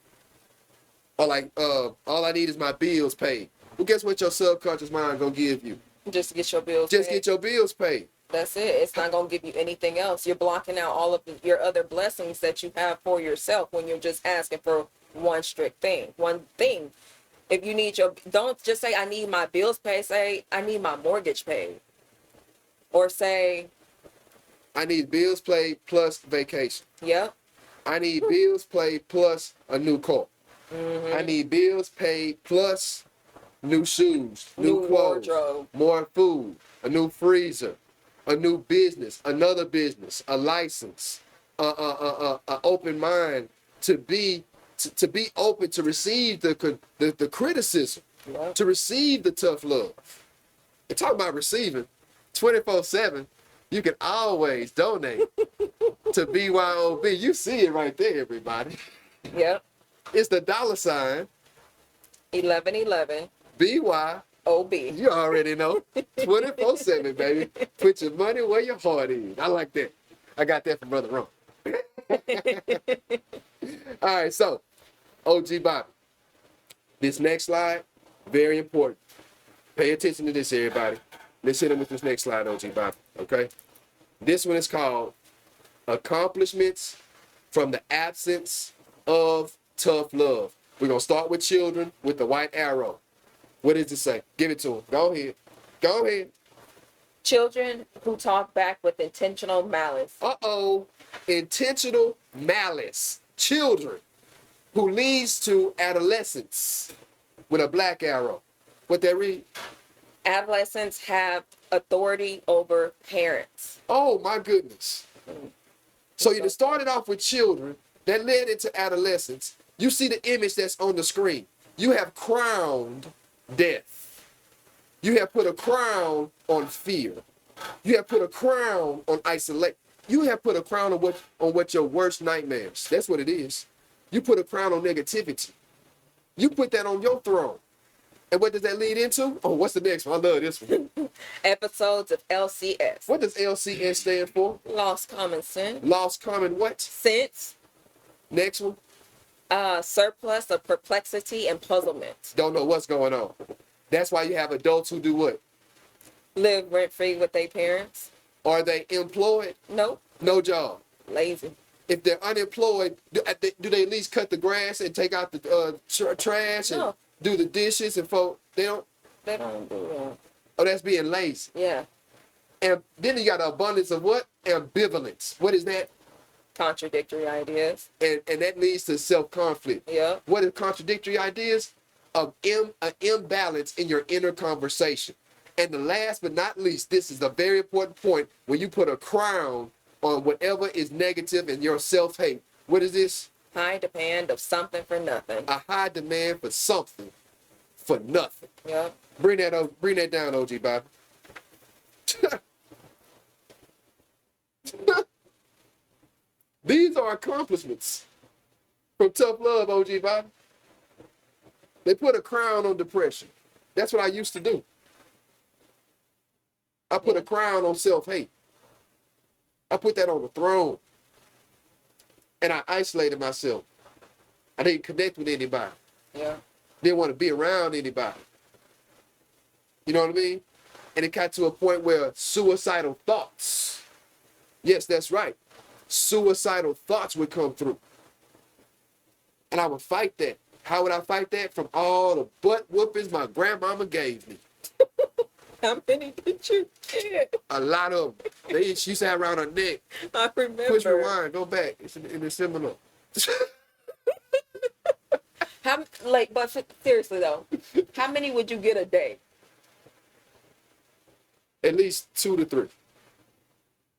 Or like, all I need is my bills paid. Well, guess what your subconscious mind gonna give you? Just get your bills Just paid. get your bills paid. That's it. It's not going to give you anything else. You're blocking out all of your other blessings that you have for yourself when you're just asking for one strict thing. One thing. If you need don't just say, I need my bills paid. Say, I need my mortgage paid. Or say, I need bills paid plus vacation. yep. I need bills paid plus a new car. I need bills paid plus new shoes, new clothes, wardrobe, more food, a new freezer, a new business, another business, a license, an open mind to be open to receive the criticism, to receive the tough love. And talk about receiving 24/7. You can always donate to BYOB. You see it right there, everybody. Yep. It's the $sign 1111 BYOB. You already know. 24/7, baby. Put your money where your heart is. I like that. I got that from Brother Ron. All right, so OG Bobby. This next slide, very important. Pay attention to this, everybody. Let's hit him with this next slide, OG Bobby. Okay? This one is called Accomplishments from the Absence of tough love. We're going to start with children with the white arrow. What does it say? Give it to them. Go ahead. Go ahead. Children who talk back with intentional malice. Uh-oh. Intentional malice. Children who leads to adolescence with a black arrow. What that read? Adolescents have authority over parents. Oh, my goodness. So you started off with children, that led into adolescence. You see the image that's on the screen. You have crowned death. You have put a crown on fear. You have put a crown on isolation. You have put a crown on what your worst nightmares. That's what it is. You put a crown on negativity. You put that on your throne. And what does that lead into? Oh, what's the next one? I love this one. Episodes of LCS. What does LCS stand for? Lost common sense. Lost common what? Sense. Next one. Surplus of perplexity and puzzlement. Don't know what's going on. That's why you have adults who do what? Live rent-free with their parents. Are they employed? Nope. No job. Lazy. If they're unemployed, do they at least cut the grass and take out the trash and No. do the dishes and they don't? They don't do that. Oh, that's being lazy. Yeah. And then you got an abundance of what? Ambivalence. What is that? Contradictory ideas. And that leads to self-conflict. Yeah. What are contradictory ideas? An imbalance in your inner conversation. And the last but not least, this is a very important point when you put a crown on whatever is negative in your self-hate. What is this? High demand of something for nothing. A high demand for something for nothing. Yeah. Bring that down, OG Bob. These are accomplishments from tough love, OG Bob. They put a crown on depression. That's what I used to do. I put a crown on self-hate. I put that on the throne. And I isolated myself. I didn't connect with anybody. Yeah. Didn't want to be around anybody. You know what I mean? And it got to a point where suicidal thoughts, yes, that's right, suicidal thoughts would come through. And I would fight that. How would I fight that? From all the butt whoopings my grandmama gave me. How many did you get? A lot of them. She used to have around her neck. I remember. Push rewind, go back. It's in the seminar. But seriously though, how many would you get a day? At least 2 to 3.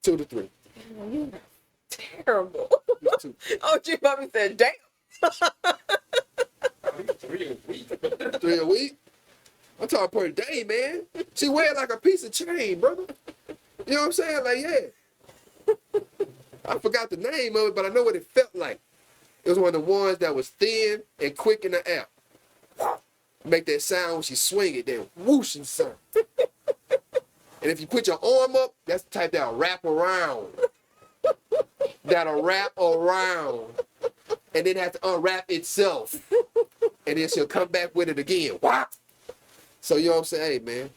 2 to 3. Damn, you terrible. Two. Oh, G-Bobby said, damn. 3 a week. 3 a week? I'm talking per day, man. She wear it like a piece of chain, brother. You know what I'm saying? Like, yeah. I forgot the name of it, but I know what it felt like. It was one of the ones that was thin and quick in the air. Make that sound when she swing it, that whooshing sound. And if you put your arm up, that's the type that'll wrap around. That'll wrap around. And then have to unwrap itself. And then she'll come back with it again. Whop! So you know what I'm saying? Hey, man.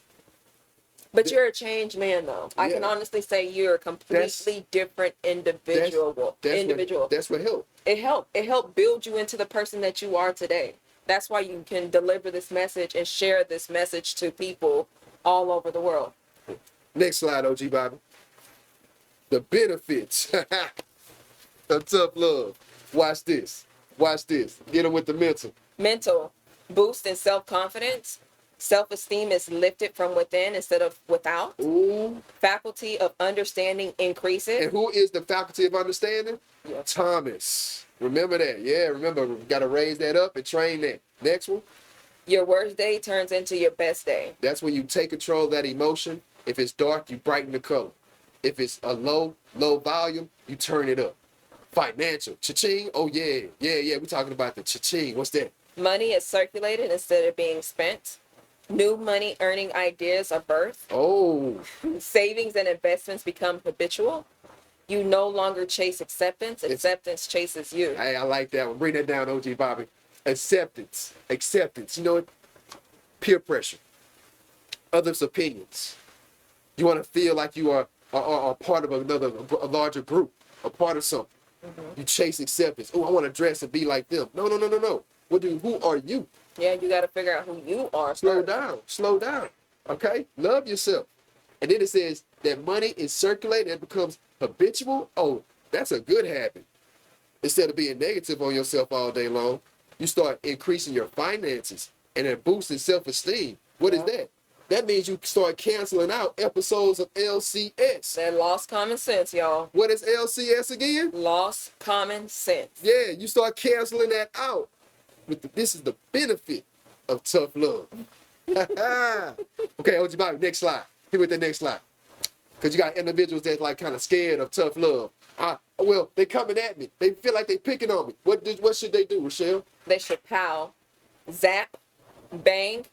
But you're a changed man, though. I can Yeah. honestly say you're a completely different individual. That's what helped. It helped. It helped build you into the person that you are today. That's why you can deliver this message and share this message to people all over the world. Next slide, OG Bobby. The benefits of tough love. Watch this. Watch this. Get them with the mental. Mental boost in self-confidence. Self-esteem is lifted from within instead of without. Ooh. Faculty of understanding increases. And who is the faculty of understanding? Yeah. Thomas. Remember that. Yeah, remember. We got to raise that up and train that. Next one. Your worst day turns into your best day. That's when you take control of that emotion. If it's dark, you brighten the color. If it's a low volume, you turn it up. Financial. Cha-ching. Oh, yeah. Yeah. We're talking about the cha-ching. What's that? Money is circulated instead of being spent. New money earning ideas are birthed. Oh. Savings and investments become habitual. You no longer chase acceptance. Acceptance chases you. Hey, I like that one. Bring that down, OG Bobby. Acceptance. You know what? Peer pressure. Others' opinions. You want to feel like you are part of a larger group, a part of something. You chase acceptance. Oh, I want to dress and be like them. No, no, no, no, no. Who are you? Yeah, you got to figure out who you are. Slow first. down. Slow down. Okay? Love yourself. And then it says that money is circulating and becomes habitual. Oh, that's a good habit. Instead of being negative on yourself all day long, you start increasing your finances and then boosting self-esteem. What is that? That means you start canceling out episodes of LCS. That lost common sense, y'all. What is LCS again? Lost common sense. Yeah, you start canceling that out. This is the benefit of tough love. Okay, OG Bobby, next slide. Hit with the next slide. Because you got individuals that's like kind of scared of tough love. Well, they coming at me. They feel like they picking on me. What should they do, Rochelle? They should pow, zap, bang,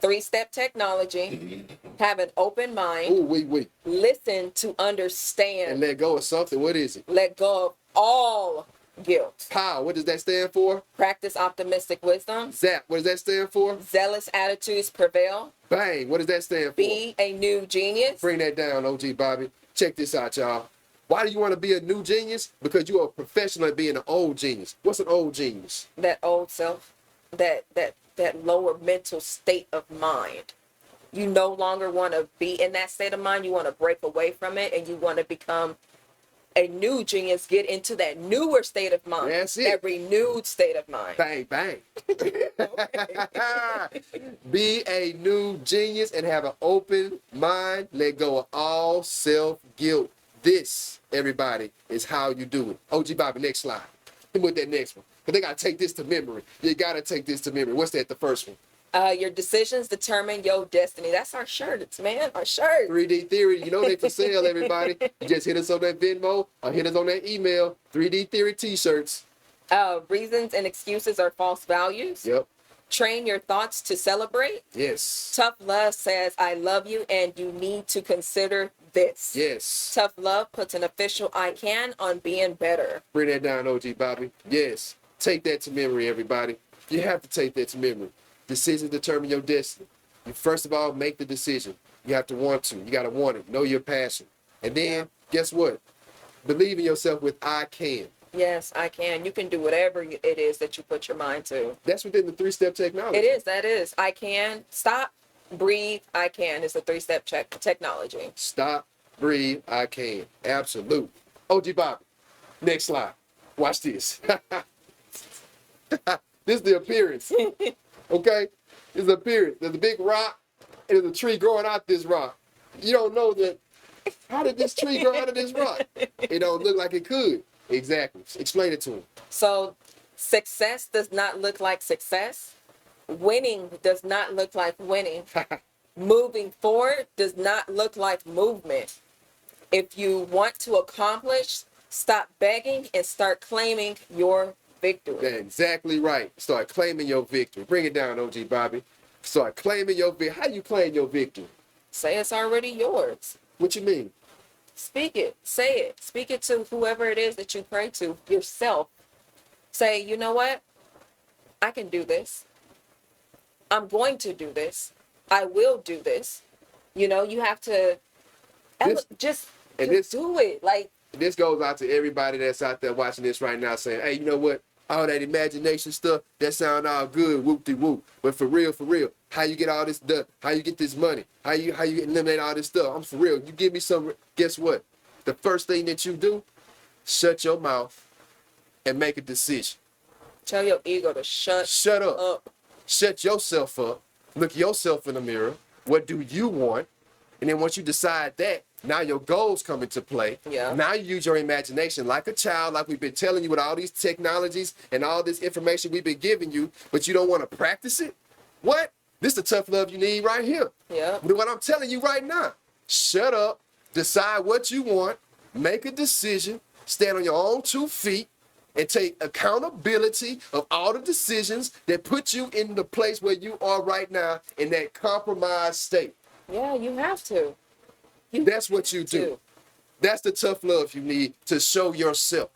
3-step technology, have an open mind, Ooh, wait. listen to understand, And let go of something. What is it? let go of all guilt, POW, what does that stand for? practice optimistic wisdom, ZAP, what does that stand for? zealous attitudes prevail, BANG, what does that stand for? be a new genius. Bring that down, OG Bobby. Check this out, y'all. Why do you want to be a new genius? Because you are a professional at being an old genius. What's an old genius? That old self, that lower mental state of mind. You no longer want to be in that state of mind. You want to break away from it, and you want to become a new genius, get into that newer state of mind. That's it. That renewed state of mind. Bang, bang. Be a new genius and have an open mind. Let go of all self-guilt. This, everybody, is how you do it. OG Bobby, next slide. Hit me with that next one. Because they got to take this to memory. You got to take this to memory. What's that, the first one? Your decisions determine your destiny. That's our shirts, man. Our shirts. 3D Theory, you know they for sale, everybody. You just hit us on that Venmo or hit us on that email. 3D Theory t-shirts. Reasons and excuses are false values. Yep. Train your thoughts to celebrate. Yes. Tough love says, I love you and you need to consider this. Yes. Tough love puts an official I can on being better. Bring that down, OG Bobby. Yes. Take that to memory, everybody. You have to take that to memory. Decisions determine your destiny. You first of all make the decision. You have to want to. You got to want it. Know your passion. And then, guess what? Believe in yourself with I can. Yes, I can. You can do whatever it is that you put your mind to. That's within the 3-step technology. It is. That is. I can. Stop. Breathe. I can. It's a 3-step technology. Stop, breathe, I can. Absolute. OG Bobby, next slide. Watch this. This is the appearance. Okay? This is the appearance. There's a big rock, and there's a tree growing out this rock. You don't know that. How did this tree grow out of this rock? It don't look like it could. Exactly. Explain it to him. So, success does not look like success. Winning does not look like winning. Moving forward does not look like movement. If you want to accomplish, stop begging and start claiming your victory. That's exactly right. Start claiming your victory. Bring it down, OG Bobby. Start claiming your victory. How you claim your victory? Say it's already yours. What you mean? Speak it. Say it. Speak it to whoever it is that you pray to, yourself. Say, you know what? I can do this. I'm going to do this. I will do this. You know, you have to just do it. Like, this goes out to everybody that's out there watching this right now saying, hey, you know what? All that imagination stuff, that sound all good, whoop-de-whoop. But for real, how you get all this done? How you get this money? How you eliminate all this stuff? I'm for real. You give me some, guess what? The first thing that you do, shut your mouth and make a decision. tell your ego to shut up. Shut yourself up. Look yourself in the mirror. What do you want? And then once you decide that, now your goals come into play. Yeah. Now you use your imagination like a child, like we've been telling you with all these technologies and all this information we've been giving you, but you don't want to practice it? What? This is the tough love you need right here. Yeah. What I'm telling you right now, shut up, decide what you want, make a decision, stand on your own 2 feet, and take accountability of all the decisions that put you in the place where you are right now in that compromised state. Yeah, you have to. That's what you do. That's the tough love you need to show yourself.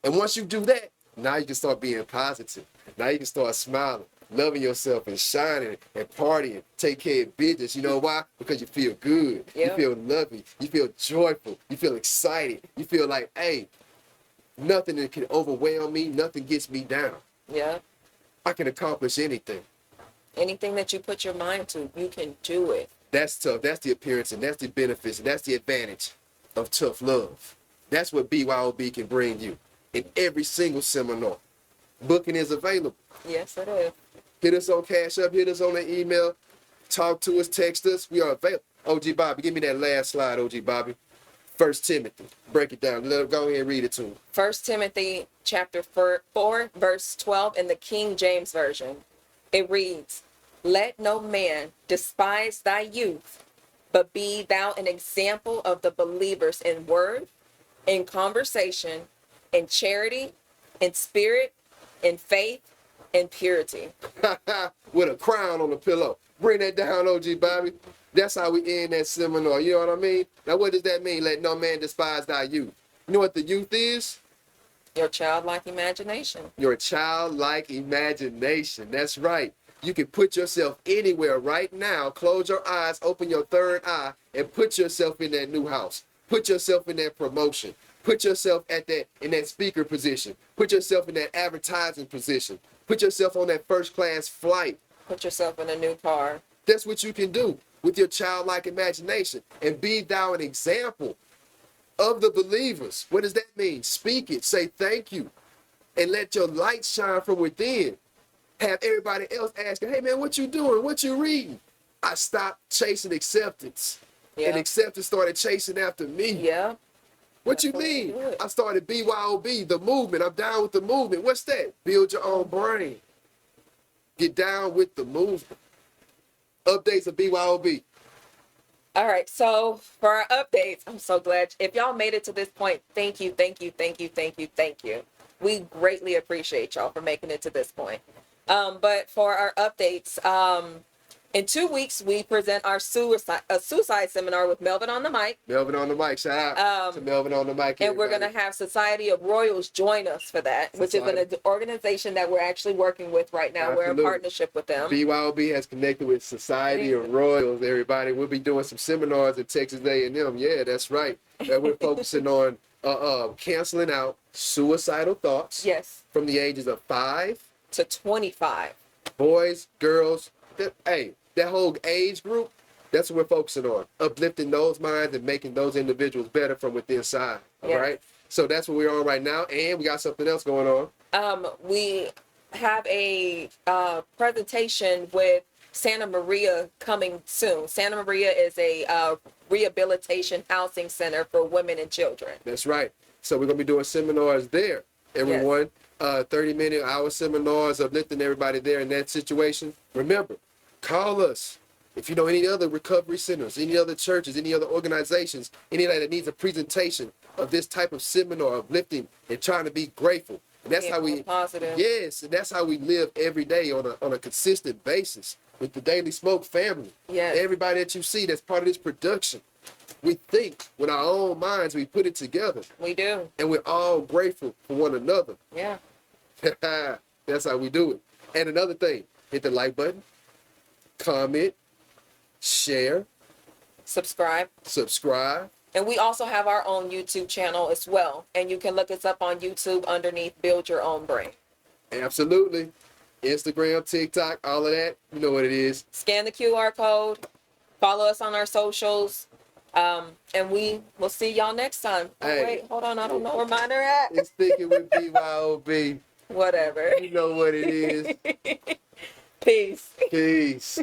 And once you do that, now you can start being positive. Now you can start smiling, loving yourself and shining and partying, take care of business. You know why? Because you feel good. Yeah. You feel loving. You feel joyful. You feel excited. You feel like, hey, Nothing that can overwhelm me. Nothing gets me down. Yeah. I can accomplish anything. Anything that you put your mind to, you can do it. That's tough. That's the appearance, and that's the benefits, and that's the advantage of tough love. That's what BYOB can bring you in every single seminar. Booking is available. Yes, it is. Hit us on Cash App, hit us on the email, talk to us, text us. We are available. OG Bobby, give me that last slide, OG Bobby. 1 Timothy. Break it down. Go ahead and read it to him. 1 Timothy chapter 4, verse 12 in the King James Version. It reads, "Let no man despise thy youth, but be thou an example of the believers in word, in conversation, in charity, in spirit, in faith, in purity." With a crown on the pillow. Bring that down, OG Bobby. That's how we end that seminar. You know what I mean? Now, what does that mean? Let no man despise thy youth. You know what the youth is? Your childlike imagination. Your childlike imagination. That's right. You can put yourself anywhere right now. Close your eyes, open your third eye, and put yourself in that new house. Put yourself in that promotion. Put yourself in that speaker position. Put yourself in that advertising position. Put yourself on that first class flight. Put yourself in a new car. That's what you can do with your childlike imagination. And be thou an example of the believers. What does that mean? Speak it. Say thank you. And let your light shine from within. Have everybody else asking, hey man, what you doing? What you reading? I stopped chasing acceptance. Yeah. And acceptance started chasing after me. Yeah. What you That's what mean? we do. I started BYOB, the movement. I'm down with the movement. What's that? Build your own brain. Get down with the movement. Updates of BYOB. All right. So for our updates, I'm so glad if y'all made it to this point. Thank you, thank you, thank you, thank you, thank you. We greatly appreciate y'all for making it to this point. But for our updates, in 2 weeks we present our suicide seminar with Melvin on the mic. Melvin on the mic. Shout out to Melvin on the mic. And we're going to have Society of Royals join us for that, which is an organization that we're actually working with right now. Absolutely. We're in partnership with them. BYOB has connected with Society of Royals, everybody. We'll be doing some seminars at Texas A&M. Yeah, that's right. And we're focusing on canceling out suicidal thoughts. Yes. From the ages of 5 to 25. Boys, girls, that whole age group, that's what we're focusing on. Uplifting those minds and making those individuals better from within inside. All right? So that's what we're on right now. And we got something else going on. We have a presentation with Santa Maria coming soon. Santa Maria is a rehabilitation housing center for women and children. That's right. So we're going to be doing seminars there, everyone. 30-minute hour seminars, uplifting everybody there in that situation. Remember, call us. If you know any other recovery centers, any other churches, any other organizations, anybody that needs a presentation of this type of seminar, uplifting and trying to be grateful. And that's how we positive. Yes, and that's how we live every day on a consistent basis with the Daily Smoke family. Yes. Everybody that you see that's part of this production. We think with our own minds, we put it together. We do. And we're all grateful for one another. Yeah. That's how we do it. And another thing, hit the like button, comment, share, subscribe. And we also have our own YouTube channel as well. And you can look us up on YouTube underneath Build Your Own Brain. Absolutely. Instagram, TikTok, all of that. You know what it is. Scan the QR code. Follow us on our socials. And we will see y'all next time. Hey. Oh, wait, hold on. I don't know where mine are at. It's Thinking with BYOB. Whatever. You know what it is. Peace. Peace.